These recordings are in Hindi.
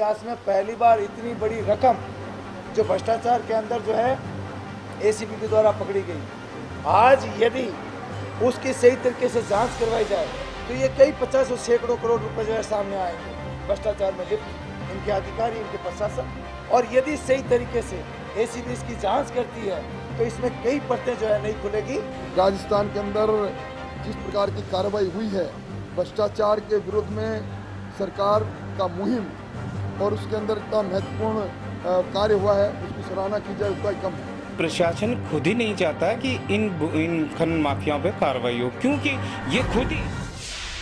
इतिहास में पहली बार इतनी बड़ी रकम जो भ्रष्टाचार के अंदर जो है एसीबी के द्वारा पकड़ी गई। आज यदि उसकी सही तरीके से जांच करवाई जाए तो ये कई 50 और सैकड़ों करोड़ रुपए जो है सामने आएंगे भ्रष्टाचार में लिप्त इनके अधिकारी, इनके प्रशासन। और यदि सही तरीके से एसीबी इसकी जांच करती है तो इसमें कई परतें जो है नहीं खुलेगी। राजस्थान के अंदर जिस प्रकार की कार्रवाई हुई है भ्रष्टाचार के विरुद्ध में, सरकार का मुहिम और उसके अंदर इतना महत्वपूर्ण कार्य हुआ है, उसकी सराहना की जाए उतना ही कम है। प्रशासन खुद ही नहीं चाहता है कि इन खनन माफियाओं पे कार्रवाई हो, क्योंकि ये खुद ही।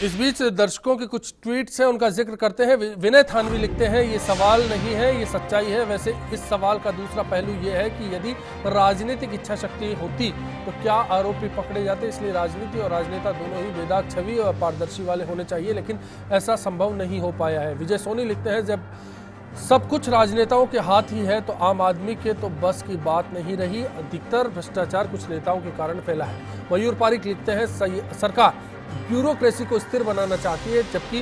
इस बीच दर्शकों के कुछ ट्वीट्स हैं, उनका जिक्र करते हैं। विनय थानवी लिखते हैं, ये सवाल नहीं है, ये सच्चाई है। वैसे इस सवाल का दूसरा पहलू ये है कि यदि राजनीतिक इच्छा शक्ति होती तो क्या आरोपी पकड़े जाते। इसलिए राजनीति और राजनेता दोनों ही बेदाग छवि और पारदर्शी वाले होने चाहिए, लेकिन ऐसा संभव नहीं हो पाया है। विजय सोनी लिखते हैं, जब सब कुछ राजनेताओं के हाथ ही है तो आम आदमी के तो बस की बात नहीं रही। अधिकतर भ्रष्टाचार कुछ नेताओं के कारण फैला है। मयूर पारिक लिखते हैं, सरकार ब्यूरोक्रेसी को स्थिर बनाना चाहती है, जबकि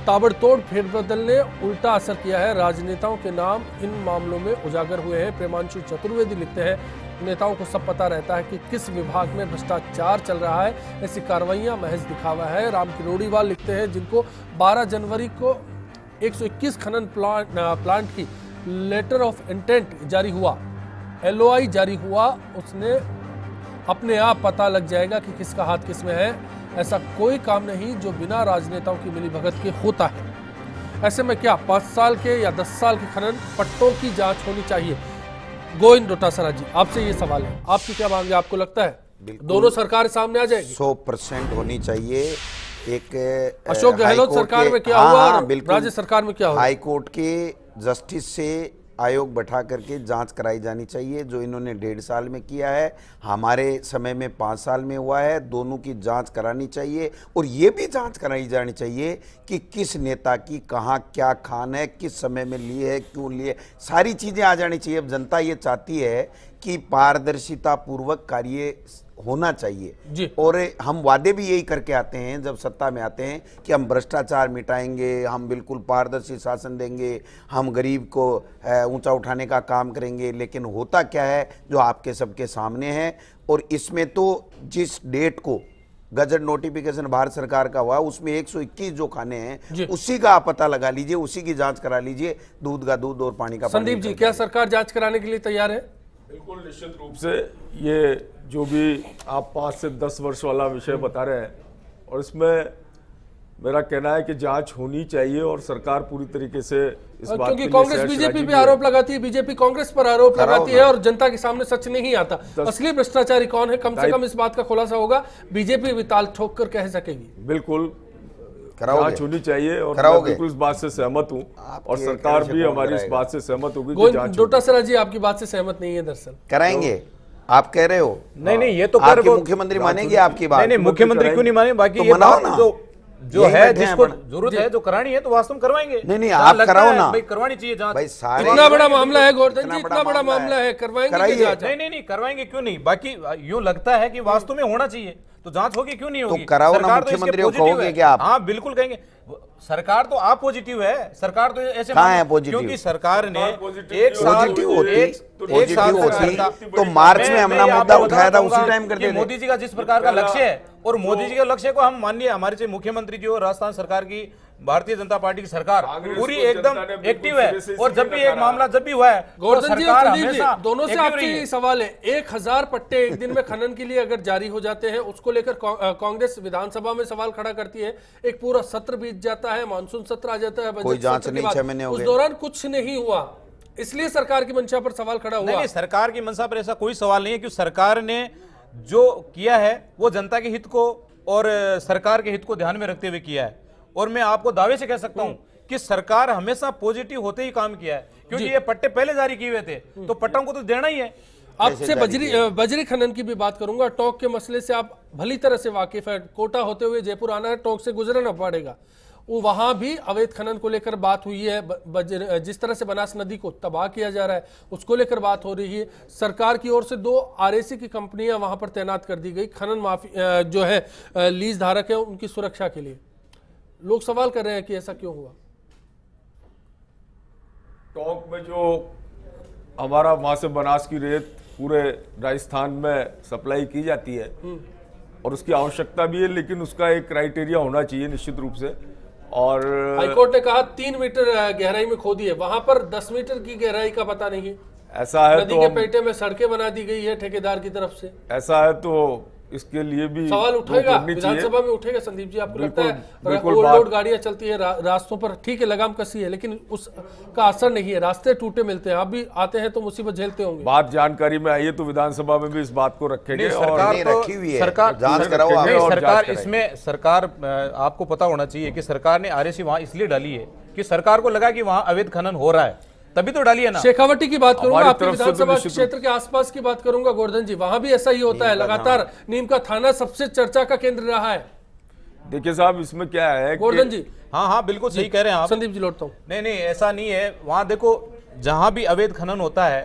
ताबड़तोड़ फेरबदल ने उल्टा असर किया है। राजनेताओं के नाम इन मामलों में उजागर हुए हैं। प्रेमांशु चतुर्वेदी लिखते हैं, नेताओं को सब पता रहता है कि किस विभाग में भ्रष्टाचार चल रहा है, ऐसी कार्रवाइयां महज दिखावा है। राम किरोड़ीवाल लिखते हैं, जिनको 12 जनवरी को 121 खनन प्लांट की लेटर ऑफ इंटेंट जारी हुआ, LOI जारी हुआ, उसने अपने आप पता लग जाएगा कि किसका हाथ किस में है। ऐसा कोई काम नहीं जो बिना राजनेताओं की मिलीभगत के होता है। ऐसे में क्या 5 साल के या 10 साल के खनन पट्टों की जांच होनी चाहिए? गोविंद डोटासरा जी, आपसे ये सवाल है, आपकी क्या मांग है? आपको लगता है दोनों सरकार सामने आ जाएगी? 100% होनी चाहिए। एक अशोक गहलोत सरकार में क्या हुआ, राज्य सरकार में क्या हुआ? हाई कोर्ट के जस्टिस से आयोग बैठा करके जांच कराई जानी चाहिए। जो इन्होंने 1.5 साल में किया है, हमारे समय में 5 साल में हुआ है। दोनों की जांच करानी चाहिए और ये भी जांच कराई जानी चाहिए कि किस नेता की कहाँ क्या खान है, किस समय में लिए है, क्यों लिए, सारी चीज़ें आ जानी चाहिए। अब जनता ये चाहती है कि पारदर्शिता पूर्वक कार्य होना चाहिए और हम वादे भी यही करके आते हैं जब सत्ता में आते हैं कि हम भ्रष्टाचार मिटाएंगे, हम बिल्कुल पारदर्शी शासन देंगे, हम गरीब को ऊंचा उठाने का काम करेंगे। लेकिन होता क्या है जो आपके सबके सामने है। और इसमें तो जिस डेट को गजट नोटिफिकेशन भारत सरकार का हुआ उसमें 121 जो खाने हैं उसी का आप पता लगा लीजिए, उसी की जांच करा लीजिए। दूध का दूध और पानी का पानी। संदीप जी, क्या सरकार जांच कराने के लिए तैयार है? बिल्कुल निश्चित रूप से। ये जो भी आप 5 से 10 वर्ष वाला विषय बता रहे हैं और इसमें मेरा कहना है कि जांच होनी चाहिए और सरकार पूरी तरीके से इस बात क्योंकि कांग्रेस बीजेपी पे आरोप लगाती है, बीजेपी कांग्रेस पर आरोप लगाती है और जनता के सामने सच नहीं आता। असली भ्रष्टाचारी कौन है, कम से कम इस बात का खुलासा होगा, बीजेपी भी ताल ठोक कर कह सकेगी। बिल्कुल जांच होनी चाहिए और मैं बिल्कुल इस बात से सहमत हूं और सरकार भी हमारी इस बात से सहमत होगी। डोटासरा जी आपकी बात से सहमत नहीं है, दरअसल कराएंगे आप कह रहे हो। नहीं, ये तो आपके मुख्यमंत्री मानेंगे आपकी बात? नहीं, मुख्यमंत्री क्यों नहीं माने? बाकी ये मनाओ ना, जो है जिसको जरूरत है, जो करानी है तो वास्तव में करवाएंगे। नहीं, आप कराओ ना भाई, करवानी चाहिए जांच। इतना बड़ा मामला है गोवर्धन जी, इतना बड़ा मामला है, करवाएंगे जांच? नहीं, करवाएंगे क्यों नहीं? बाकी यूं लगता है कि वास्तव में होना चाहिए तो जांच होगी, क्यों नहीं होगी? तो कराओ ना, मुख्यमंत्री को कहोगे क्या आप? हाँ बिल्कुल कहेंगे। सरकार तो आप पॉजिटिव है, सरकार तो ऐसे है पॉजिटिव, क्योंकि सरकार ने एक साल पॉजिटिव होती तो मार्च में हमने मुद्दा उठाया था, उसी टाइम करते थे। मोदी जी का जिस प्रकार का लक्ष्य है और मोदी जी के लक्ष्य को हम मानिए, हमारे चाहे मुख्यमंत्री जी और राजस्थान सरकार की भारतीय जनता पार्टी की सरकार पूरी एकदम एक्टिव है और जब भी एक मामला जब भी हुआ है गोवर्धन जी और संदीप जी दोनों से आपसे यही सवाल है, 1000 पट्टे एक दिन में खनन के लिए अगर जारी हो जाते हैं, उसको लेकर कांग्रेस विधानसभा में सवाल खड़ा करती है। एक पूरा सत्र बीत जाता है, मानसून सत्र आ जाता है, कोई जांच नहीं, 6 महीने हो गए, उस दौरान कुछ नहीं हुआ, इसलिए सरकार की मंशा पर सवाल खड़ा हुआ। नहीं, सरकार की मंशा पर ऐसा कोई सवाल नहीं है, क्योंकि सरकार ने जो किया है वो जनता के हित को और सरकार के हित को ध्यान में रखते हुए किया है। और मैं आपको दावे से कह सकता हूं कि सरकार हमेशा पॉजिटिव होते ही काम किया है, क्योंकि ये पट्टे पहले जारी किए हुए थे तो पट्टों को तो देना ही है। आपसे बजरी खनन की भी बात करूंगा। टोंक के मसले से आप भली तरह से वाकिफ है, कोटा होते हुए जयपुर आना है, टोंक से गुजरना पड़ेगा। वो वहां भी अवैध खनन को लेकर बात हुई है, जिस तरह से बनास नदी को तबाह किया जा रहा है उसको लेकर बात हो रही है। सरकार की ओर से 2 RAC की कंपनियां वहां पर तैनात कर दी गई, खनन माफी जो है लीज धारक है उनकी सुरक्षा के लिए। लोग सवाल कर रहे हैं कि ऐसा क्यों हुआ? टोंक में जो हमारा वहां से बनास की रेत पूरे राजस्थान में सप्लाई की जाती है और उसकी आवश्यकता भी है, लेकिन उसका एक क्राइटेरिया होना चाहिए निश्चित रूप से। और हाईकोर्ट ने कहा 3 मीटर गहराई में खोदी है, वहां पर 10 मीटर की गहराई का पता नहीं है। ऐसा है नदी तो के पेटे में सड़कें बना दी गई है ठेकेदार की तरफ से। ऐसा है तो इसके लिए भी सवाल उठेगा, रोक लगनी चाहिए। विधानसभा में उठेगा संदीप जी, आपको लगता है बिल्कुल ओवरलोड गाड़ियां चलती है रास्तों पर, ठीक है लगाम कसी है, लेकिन उसका असर नहीं है, रास्ते टूटे मिलते हैं। आप भी आते हैं तो मुसीबत झेलते होंगे। बात जानकारी में आई है तो विधानसभा में भी इस बात को रखेंगे। सरकार नहीं, तो रखी हुई है। सरकार जांच कराओ आप। नहीं, और सरकार जांच कराएगी। इसमें सरकार आपको पता होना चाहिए कि सरकार ने आरएसी वहां इसलिए डाली है कि सरकार को लगा कि वहां अवैध खनन हो रहा है, तभी तो डाली है ना। शेखावटी की बात करूंगा, हमारी आपके तरफ से तो विधानसभा निश्चित क्षेत्र के आसपास की बात करूंगा गोवर्धन जी, वहां भी ऐसा ही होता है लगातार। नीम का थाना सबसे चर्चा का केंद्र रहा है। देखिए साहब, इसमें क्या है गोवर्धन जी, हाँ हाँ बिल्कुल सही कह रहे हैं आप। संदीप जी लौटता हूँ। नहीं नहीं, ऐसा नहीं है। वहां देखो, जहां भी अवैध खनन होता है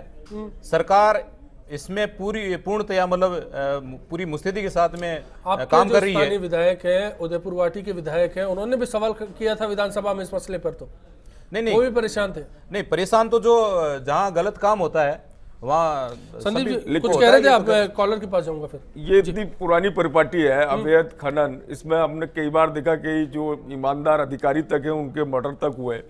सरकार इसमें पूर्णतया मतलब पूरी मुस्तैदी के साथ में काम कर रही है। स्थानीय विधायक है, उदयपुर वाटी के विधायक है, उन्होंने भी सवाल किया था विधानसभा में इस मसले पर, तो नहीं वो भी परेशान थे। नहीं, परेशान तो जो जहां गलत काम होता है वहां संदीप जी लिखो कुछ कह रहे थे आप, कॉलर के पास जाऊंगा फिर। ये इतनी पुरानी परिपाटी है अवैध खनन। इसमें हमने कई बार देखा कि जो ईमानदार अधिकारी तक है उनके मर्डर तक हुए,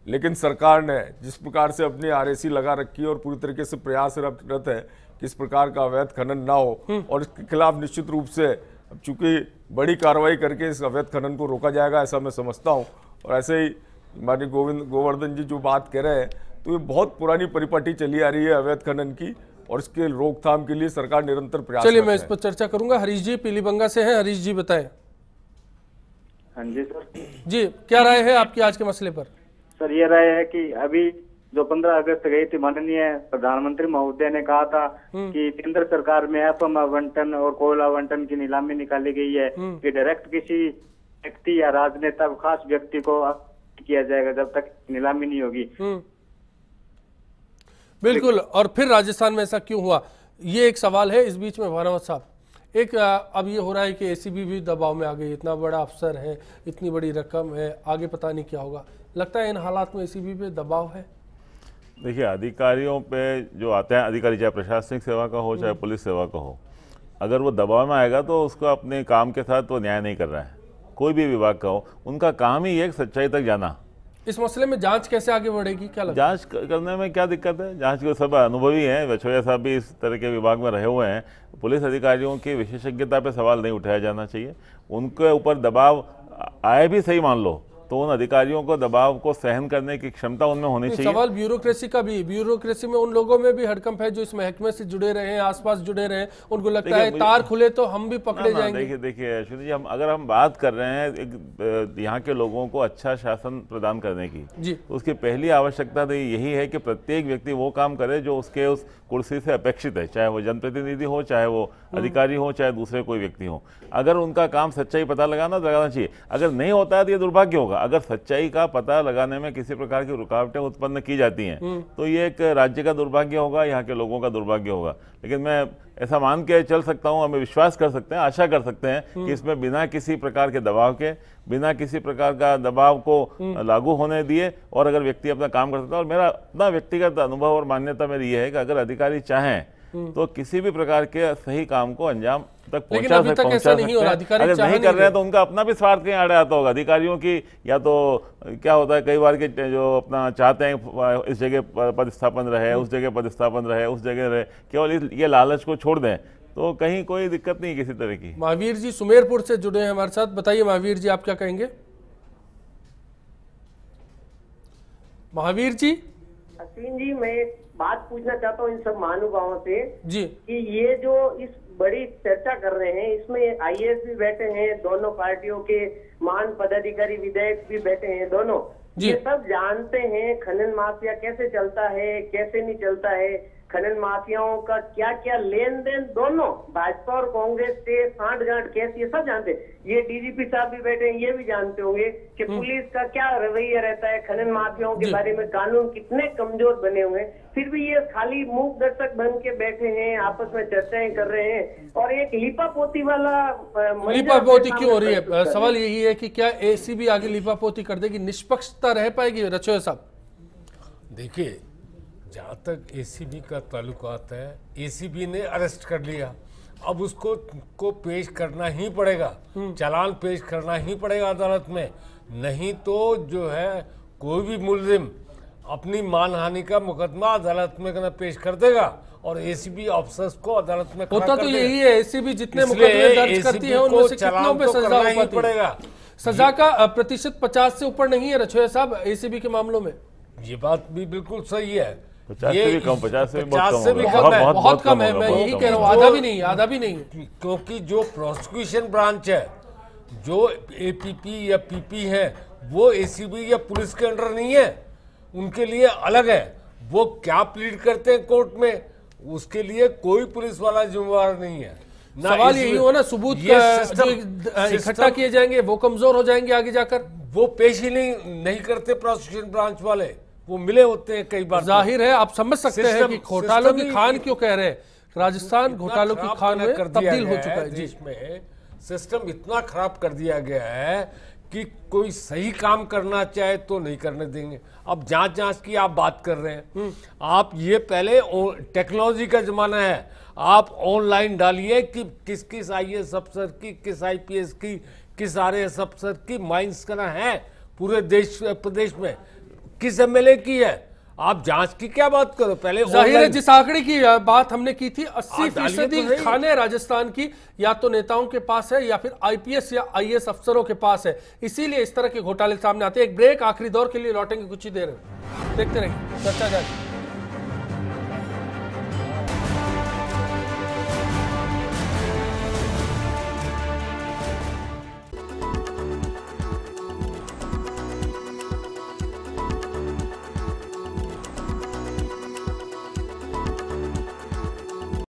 लेकिन सरकार ने जिस प्रकार से अपनी आरएसी लगा रखी है और पूरी तरीके से प्रयासरत है कि इस प्रकार का अवैध खनन ना हो, और इसके खिलाफ निश्चित रूप से चूंकि बड़ी कार्रवाई करके इस अवैध खनन को रोका जाएगा, ऐसा मैं समझता हूँ। और ऐसे ही माननीय गोवर्धन जी जो बात कह रहे हैं, तो ये बहुत पुरानी परिपाटी चली आ रही है अवैध खनन की, और इसके रोकथाम के लिए सरकार निरंतर प्रयास चलिए कर मैं रही इस है। पर चर्चा करूंगा। हरीश जी पीलीबंगा से हैं, हरीश जी बताएं। हाँ जी सर। जी क्या राय है आपकी आज के मसले पर? सर ये राय है कि अभी जो 15 अगस्त गई थी, माननीय प्रधानमंत्री महोदय ने कहा था कि केंद्र सरकार में एफएम आवंटन और कोयला आवंटन की नीलामी निकाली गई है कि डायरेक्ट किसी व्यक्ति या राजनेता खास व्यक्ति को किया जाएगा जब तक नीलामी नहीं होगी। बिल्कुल। और फिर राजस्थान में ऐसा क्यों हुआ, ये एक सवाल है। इस बीच में भानवत साहब, एक अब ये हो रहा है कि एसीबी भी दबाव में आ गई, इतना बड़ा अफसर है, इतनी बड़ी रकम है, आगे पता नहीं क्या होगा। लगता है इन हालात में एसीबी पे दबाव है। देखिए, अधिकारियों पे जो आते हैं अधिकारी, चाहे प्रशासनिक सेवा का हो चाहे पुलिस सेवा का हो, अगर वो दबाव में आएगा तो उसको अपने काम के साथ वो न्याय नहीं कर रहा है। कोई भी विभाग का हो, उनका काम ही एक सच्चाई तक जाना। इस मसले में जांच कैसे आगे बढ़ेगी, क्या लगता है? जांच करने में क्या दिक्कत है? जांच के सब अनुभवी हैं, वछोया साहब भी इस तरह के विभाग में रहे हुए हैं। पुलिस अधिकारियों की विशेषज्ञता पे सवाल नहीं उठाया जाना चाहिए। उनके ऊपर दबाव आए भी सही मान लो, तो उन अधिकारियों को दबाव को सहन करने की क्षमता उनमें होनी चाहिए। सवाल ब्यूरोक्रेसी का भी, ब्यूरोक्रेसी में उन लोगों में भी हड़कंप है जो इस महकमे से जुड़े रहे हैं, आसपास जुड़े रहे हैं, उनको लगता है तार खुले तो हम भी पकड़े जाएंगे। देखिए अश्विनी जी, अगर हम बात कर रहे हैं यहाँ के लोगों को अच्छा शासन प्रदान करने की, तो उसकी पहली आवश्यकता तो यही है कि प्रत्येक व्यक्ति वो काम करे जो उसके उस कुर्सी से अपेक्षित है, चाहे वो जनप्रतिनिधि हो, चाहे वो अधिकारी हो, चाहे दूसरे कोई व्यक्ति हो। अगर उनका काम सच्चाई पता लगाना चाहिए। अगर नहीं होता है तो ये दुर्भाग्य होगा। अगर सच्चाई का पता लगाने में किसी प्रकार की रुकावटें उत्पन्न की जाती हैं तो ये एक राज्य का दुर्भाग्य होगा, यहाँ के लोगों का दुर्भाग्य होगा। लेकिन मैं ऐसा मान के चल सकता हूँ, हमें विश्वास कर सकते हैं, आशा कर सकते हैं कि इसमें बिना किसी प्रकार के दबाव के, बिना किसी प्रकार का दबाव को लागू होने दिए, और अगर व्यक्ति अपना काम कर सकता है। और मेरा अपना व्यक्तिगत अनुभव और मान्यता मेरी ये है कि अगर अधिकारी चाहें तो किसी भी प्रकार के सही काम को अंजाम तक पहुंचा सकते हैं। अगर नहीं कर रहे हैं तो उनका अपना भी स्वार्थ कहीं आड़े आता होगा। अधिकारियों की या तो क्या होता है कई बार के जो अपना चाहते हैं इस जगह पदस्थापन रहे, उस जगह पदस्थापन रहे, उस जगह रहे, केवल ये लालच को छोड़ दें तो कहीं कोई दिक्कत नहीं किसी तरह की। महावीर जी सुमेरपुर से जुड़े हैं हमारे साथ, बताइए महावीर जी आप क्या कहेंगे? महावीर जी। अश्विन जी, मैं बात पूछना चाहता हूँ इन सब महानुभावों से जी कि ये जो इस बड़ी चर्चा कर रहे हैं, इसमें आईएएस भी बैठे हैं, दोनों पार्टियों के महान पदाधिकारी विधायक भी बैठे हैं, दोनों ये सब जानते हैं खनन माफिया कैसे चलता है, कैसे नहीं चलता है, खनन माफियाओं का क्या क्या लेन देन, दोनों भाजपा और कांग्रेस से सांठगांठ कैसी है सब जानते हैं। ये डीजीपी साहब भी बैठे हैं, ये भी जानते होंगे कि पुलिस का क्या रवैया रहता है, खनन माफियाओं के बारे में कानून कितने कमजोर बने हुए हैं, फिर भी ये खाली मूक दर्शक बन के बैठे हैं, आपस में चर्चाएं कर रहे हैं। और एक लिपापोती वाला लिपापोती क्यों हो रही है? सवाल यही है कि क्या एसीबी आगे लिपापोती कर देगी, निष्पक्षता रह पाएगी? रचोया साहब देखिए, जहाँ तक एसीबी का ताल्लुकात है, एसीबी ने अरेस्ट कर लिया, अब उसको पेश करना ही पड़ेगा, चालान पेश करना ही पड़ेगा अदालत में, नहीं तो जो है कोई भी मुल्जिम अपनी मानहानि का मुकदमा अदालत में पेश कर देगा और एसीबी ऑफिसर्स को अदालत में होता तो यही है, एसीबी जितने मुकदमे दर्ज करती है उनमें से कितनों पे सजा हो पाती पड़ेगा। सजा का प्रतिशत 50 से ऊपर नहीं है रछोया साहब एसीबी के मामलों में। ये बात भी बिल्कुल सही है, 50 से भी कम, 50 से भी बहुत कम है, मैं यही कह रहा हूँ, आधा भी नहीं, आधा भी नहीं। क्योंकि जो प्रोसिक्यूशन ब्रांच है, जो एपीपी या पीपी है, वो एसीबी या पुलिस के अंडर नहीं है, उनके लिए अलग है। वो क्या प्लीड करते हैं कोर्ट में, उसके लिए कोई पुलिस वाला जिम्मेवार नहीं है। सवाल यही हो ना, सबूत इकट्ठा किए जाएंगे वो कमजोर हो जाएंगे आगे जाकर, वो पेश ही नहीं करते प्रोसिक्यूशन ब्रांच वाले, वो मिले होते हैं कई बार। जाहिर है आप समझ सकते हैं कि घोटालों की खान क्यों कह रहे हैं, राजस्थान घोटालों की खान में तब्दील हो चुका है। देश में सिस्टम इतना खराब कर दिया गया है कि कोई सही काम करना चाहे तो नहीं करने देंगे। अब जांच की आप बात कर रहे हैं, आप ये पहले टेक्नोलॉजी का जमाना है, आप ऑनलाइन डालिए कि किस किस आईएएस अफसर की, किस आईपीएस की, किस आरएएस अफसर की माइंस करना है पूरे देश प्रदेश में, किस एमएलए की है। आप जांच की क्या बात करो, पहले जाहिर है जिस आंकड़े की बात हमने की थी 80% खाने राजस्थान की या तो नेताओं के पास है या फिर आईपीएस या आईएएस अफसरों के पास है, इसीलिए इस तरह के घोटाले सामने आते हैं। एक ब्रेक, आखिरी दौर के लिए लौटेंगे कुछ ही देर में, देखते रहिए चर्चा जारी।